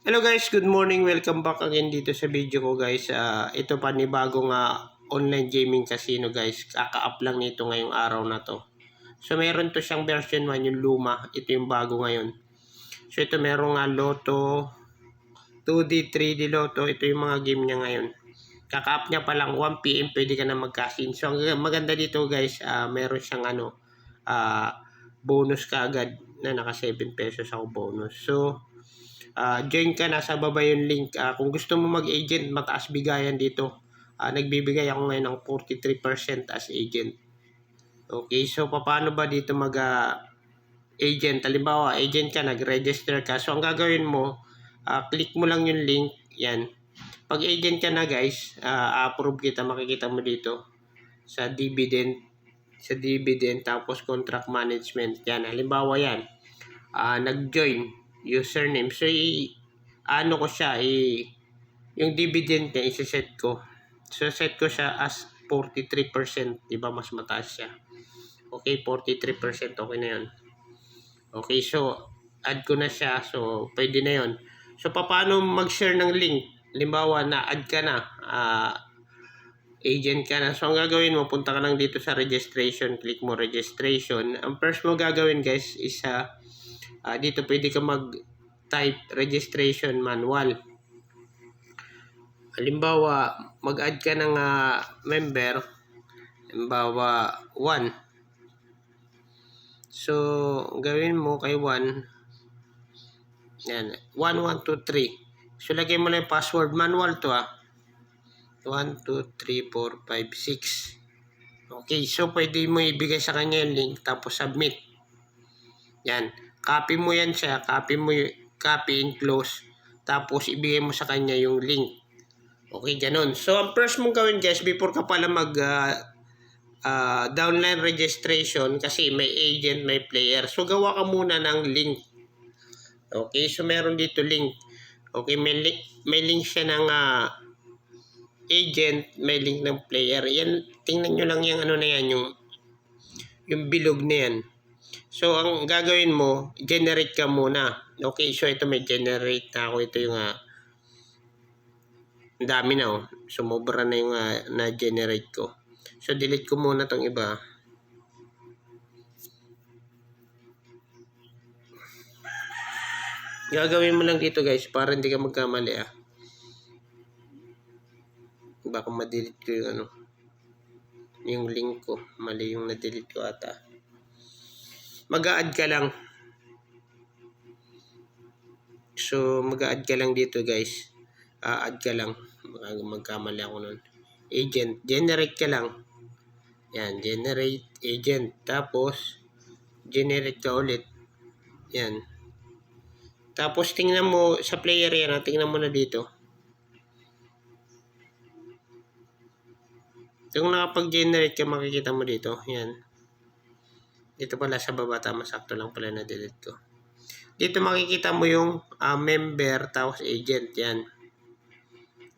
Hello guys, good morning. Welcome back again dito sa video ko guys. Ito panibagong online gaming casino guys. Kaka-up lang nito ngayong araw na to. So meron to siyang version 1 yung luma. Ito yung bago ngayon. So ito merong Lotto, 2D, 3D Lotto. Ito yung mga game niya ngayon. Kaka-up niya pa lang 1 PM pwede ka na mag-cash-in. So ang maganda dito guys, meron siyang bonus kaagad na naka 7 pesos ako bonus. So join ka, nasa baba yung link. Kung gusto mo mag-agent, mataas bigayan dito. Nagbibigay ako ngayon ng 43% as agent. Okay, so paano ba dito mag-agent? Halimbawa, agent ka, nag-register ka. So ang gagawin mo, click mo lang yung link. Yan. Pag agent ka na guys, approve kita, makikita mo dito sa dividend, tapos contract management. Yan, halimbawa yan. Nag-join username. So, ano ko siya, yung dividend niya, isa-set ko. So, set ko siya as 43%. Diba, mas mataas siya. Okay, 43%. Okay na yun. Okay, so, add ko na siya. So, pwede na yun. So, paano mag-share ng link? Limbawa, na-add ka na. Agent ka na. So, ang gagawin mo, punta ka lang dito sa registration. Click mo registration. Ang first mo gagawin, guys, is dito pwede ka mag-type registration manual. Halimbawa, mag-add ka ng member. Halimbawa, 1. So, gawin mo kay 1. Yan. 1, 1, 2, 3. So, lagay mo lang yung password. Manual to 1, 2, 3, 4, 5, 6. Okay. So, pwede mo ibigay sa kanya yung link. Tapos, submit. Yan. Copy mo yan siya, copy and close. Tapos ibigay mo sa kanya yung link. Okay, ganun. So ang first mong gawin guys, before ka pala mag downline registration, kasi may agent, may player. So gawa ka muna ng link. Okay, so meron dito link. Okay, may link siya ng agent, may link ng player. Yan, tingnan nyo lang yung ano na yan, yung bilog na yan. So, ang gagawin mo, generate ka muna. Okay, so ito may generate na ako. Ito yung dami na Sumobra na yung na-generate ko. So, delete ko muna tong iba. Gagawin mo lang dito guys para hindi ka magkamali Baka ma-delete ko yung link ko. Mali yung na-delete ko ata. Mag-a-add ka lang. So, mag-a-add ka lang dito guys. Add ka lang. Magkamali ako nun. Agent. Generate ka lang. Yan. Generate agent. Tapos, generate ka ulit. Yan. Tapos, tingnan mo sa player yan. Tingnan mo na dito. Kung nakapag-generate ka, makikita mo dito. Yan. Dito pala sa baba, tama sakto lang pala na delete ko. Dito makikita mo yung member tapos agent yan.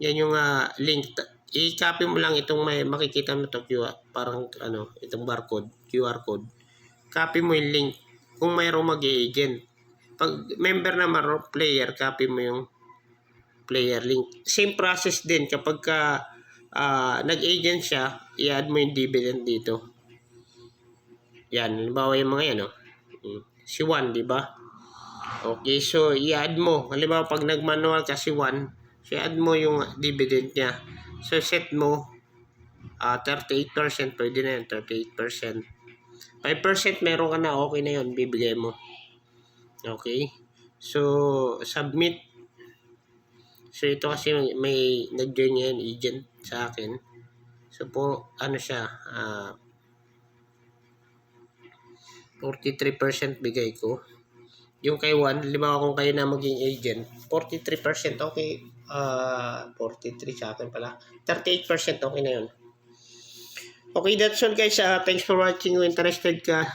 Yan yung link. I-copy mo lang itong may makikita mo to parang itong barcode, QR code. Copy mo yung link kung mayroong mag-agent. Pag member na player, copy mo yung player link. Same process din kapag nag-agent siya, i-add mo yung dividend dito. Yan, halimbawa yung mga yan, si 1, di ba? Okay, so i-add mo. Halimbawa, pag nag-manual ka si 1, so i-add mo yung dividend niya. So, set mo 38%, pwede na yun, 38%. 5% meron ka na, okay na yun, bibigay mo. Okay? So, submit. So, ito kasi may nag-join yan, agent sa akin. So, siya, 43% bigay ko. Yung kay 1, halimbawa kung kayo na maging agent, 43%, okay. 43 sa akin pala. 38%, okay na yun. Okay, that's all guys. Thanks for watching. Kung interested ka,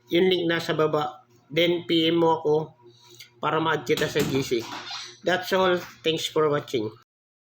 yung link nasa baba. Then, PM mo ako para ma-add kita sa GC. That's all. Thanks for watching.